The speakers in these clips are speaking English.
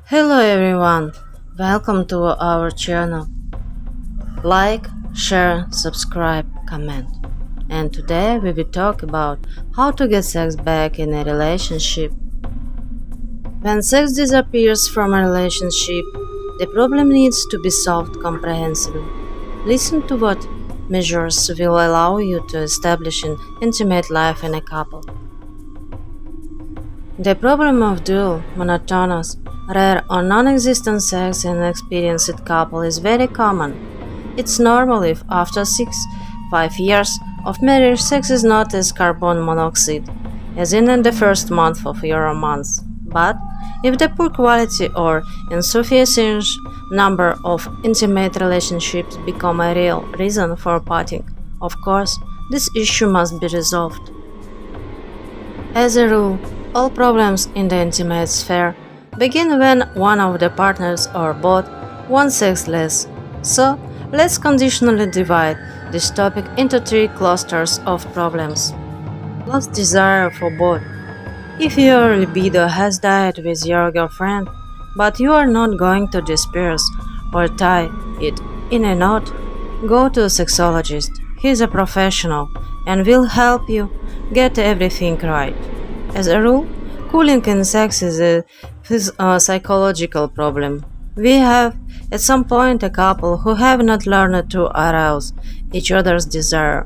Hello everyone, welcome to our channel. Like, share, subscribe, comment. And today we will talk about how to get sex back in a relationship. When sex disappears from a relationship, the problem needs to be solved comprehensively. Listen to what measures will allow you to establish an intimate life in a couple. The problem of dual, monotonous, rare or non-existent sex in an experienced couple is very common. It's normal if after 5 years of marriage sex is not as carbon monoxide as in the first month of your romance. But if the poor quality or insufficient number of intimate relationships become a real reason for parting, of course, this issue must be resolved. As a rule, all problems in the intimate sphere begin when one of the partners or both wants sex less. So, let's conditionally divide this topic into 3 clusters of problems. Lost desire for both. If your libido has died with your girlfriend, but you are not going to disperse or tie it in a knot, go to a sexologist. He is a professional and will help you get everything right. As a rule, cooling in sex is a psychological problem. We have at some point a couple who have not learned to arouse each other's desire.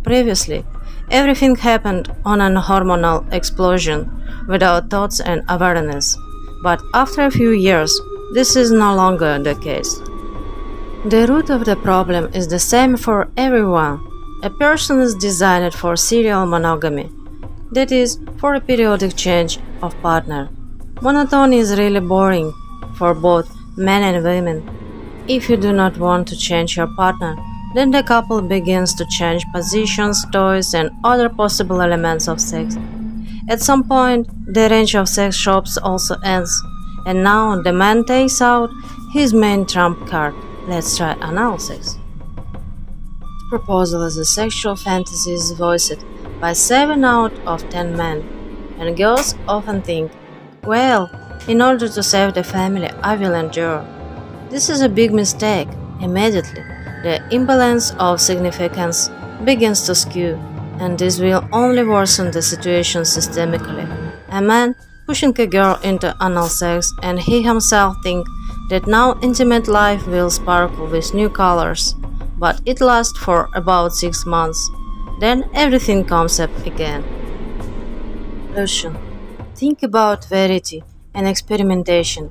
Previously, everything happened on an hormonal explosion without thoughts and awareness. But after a few years, this is no longer the case. The root of the problem is the same for everyone. A person is designed for serial monogamy. That is, for a periodic change of partner. Monotony is really boring for both men and women. If you do not want to change your partner, then the couple begins to change positions, toys, and other possible elements of sex. At some point, the range of sex shops also ends, and now the man takes out his main trump card. Let's try anal sex. The proposal is a sexual fantasy is voiced by 7 out of 10 men, and girls often think, well, in order to save the family, I will endure. This is a big mistake. Immediately, the imbalance of significance begins to skew, and this will only worsen the situation systemically. A man pushing a girl into anal sex and he himself think that now intimate life will sparkle with new colors, but it lasts for about 6 months. Then everything comes up again. Solution. Think about variety and experimentation.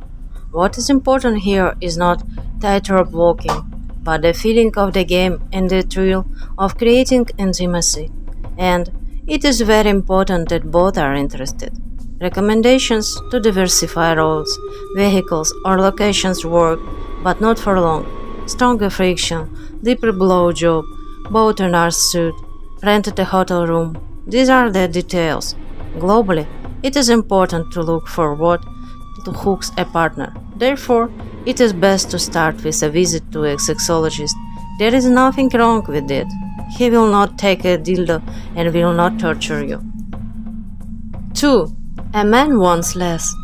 What is important here is not tightrope walking, but the feeling of the game and the thrill of creating intimacy. And it is very important that both are interested. Recommendations to diversify roles, vehicles, or locations work, but not for long. Stronger friction, deeper blowjob, both in our suit, rented a hotel room. These are the details. Globally, it is important to look for what hooks a partner. Therefore, it is best to start with a visit to a sexologist. There is nothing wrong with it. He will not take a dildo and will not torture you. 2. A man wants less.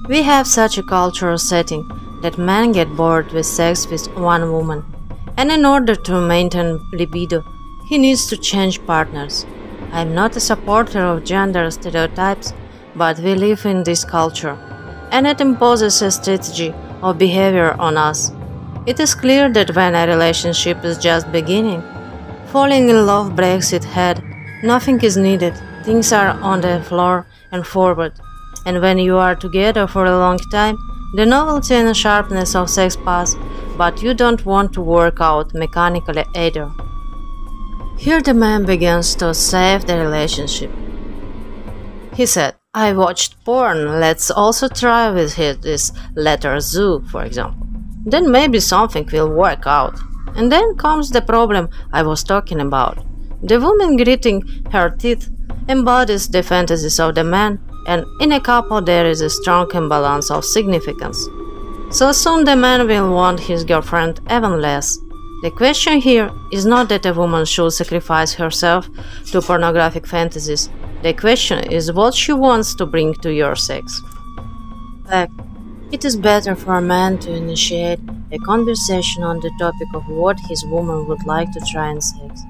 We have such a cultural setting that men get bored with sex with one woman, and in order to maintain libido, he needs to change partners. I am not a supporter of gender stereotypes, but we live in this culture, and it imposes a strategy of behavior on us. It is clear that when a relationship is just beginning, falling in love breaks its head, nothing is needed, things are on the floor and forward, and when you are together for a long time, the novelty and sharpness of sex pass, but you don't want to work out mechanically either. Here the man begins to save the relationship. He said, I watched porn, let's also try with this letter Z, for example. Then maybe something will work out. And then comes the problem I was talking about. The woman gritting her teeth embodies the fantasies of the man, and in a couple there is a strong imbalance of significance. So soon the man will want his girlfriend even less. The question here is not that a woman should sacrifice herself to pornographic fantasies. The question is what she wants to bring to your sex. Fact. It is better for a man to initiate a conversation on the topic of what his woman would like to try in sex.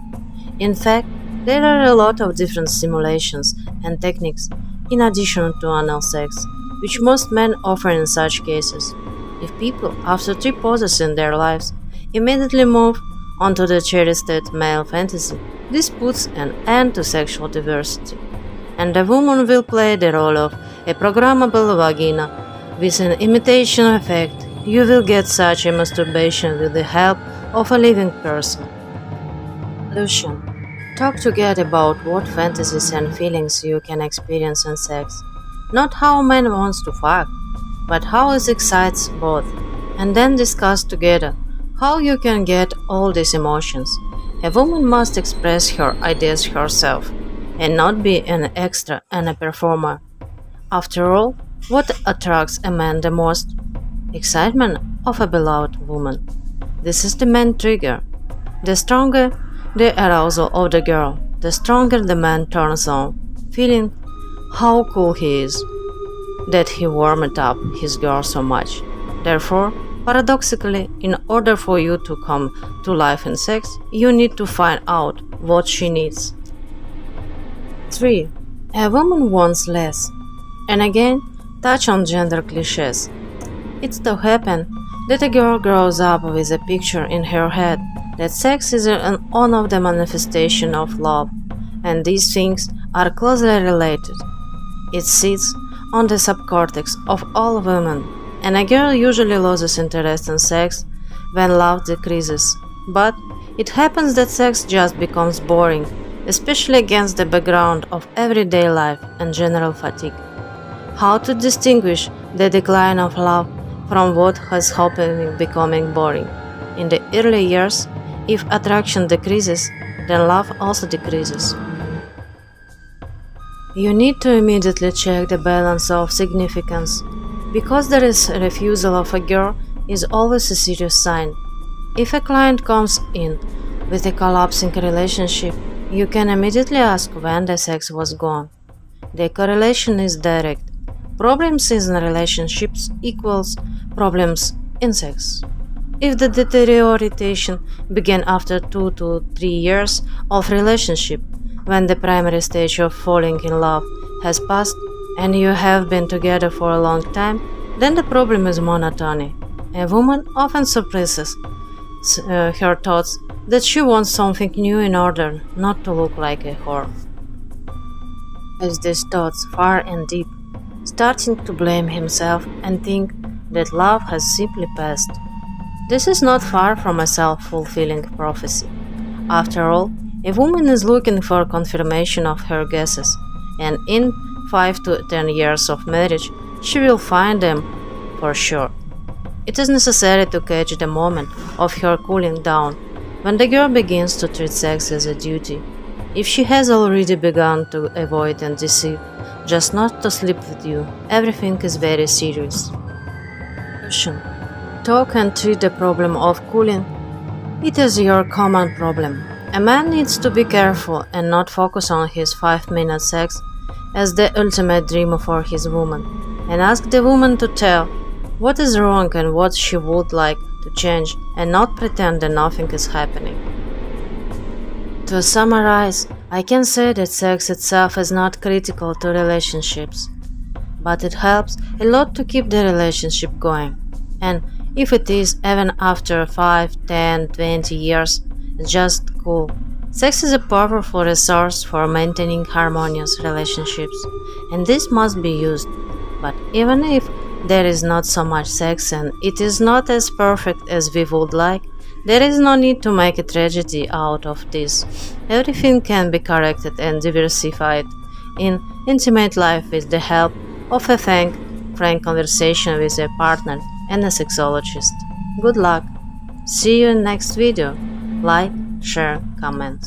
In fact, there are a lot of different simulations and techniques in addition to anal sex, which most men offer in such cases. If people, after 3 poses in their lives, immediately move onto the cherished male fantasy, this puts an end to sexual diversity, and the woman will play the role of a programmable vagina with an imitation effect. You will get such a masturbation with the help of a living person. Solution: talk together about what fantasies and feelings you can experience in sex. Not how a man wants to fuck, but how it excites both, and then discuss together how you can get all these emotions. A woman must express her ideas herself, and not be an extra and a performer. After all, what attracts a man the most? Excitement of a beloved woman. This is the main trigger. The stronger the arousal of the girl, the stronger the man turns on, feeling how cool he is, that he warmed up his girl so much. Therefore, paradoxically, in order for you to come to life in sex, you need to find out what she needs. 3. A woman wants less. And again, touch on gender cliches. It so happens that a girl grows up with a picture in her head that sex is one of the manifestations of love, and these things are closely related. It sits on the subcortex of all women, and a girl usually loses interest in sex when love decreases. But it happens that sex just becomes boring, especially against the background of everyday life and general fatigue. How to distinguish the decline of love from what has happened becoming boring? In the early years, if attraction decreases, then love also decreases. You need to immediately check the balance of significance, because the refusal of a girl is always a serious sign. If a client comes in with a collapsing relationship, you can immediately ask when the sex was gone. The correlation is direct. Problems in relationships equals problems in sex. If the deterioration began after 2 to 3 years of relationship, when the primary stage of falling in love has passed and you have been together for a long time, then the problem is monotony. A woman often suppresses her thoughts that she wants something new in order not to look like a whore. As these thoughts far and deep, starting to blame himself and think that love has simply passed. This is not far from a self-fulfilling prophecy. After all, a woman is looking for confirmation of her guesses, and in 5 to 10 years of marriage, she will find them for sure. It is necessary to catch the moment of her cooling down, when the girl begins to treat sex as a duty. If she has already begun to avoid and deceive, just not to sleep with you, everything is very serious. Question: talk and treat the problem of cooling. It is your common problem. A man needs to be careful and not focus on his 5-minute sex as the ultimate dream for his woman, and ask the woman to tell what is wrong and what she would like to change, and not pretend that nothing is happening. To summarize, I can say that sex itself is not critical to relationships, but it helps a lot to keep the relationship going. And if it is even after 5, 10, 20 years, it's just cool. Sex is a powerful resource for maintaining harmonious relationships, and this must be used. But even if there is not so much sex and it is not as perfect as we would like, there is no need to make a tragedy out of this. Everything can be corrected and diversified in intimate life with the help of a frank conversation with a partner and a sexologist. Good luck! See you in next video. Like, share, comment.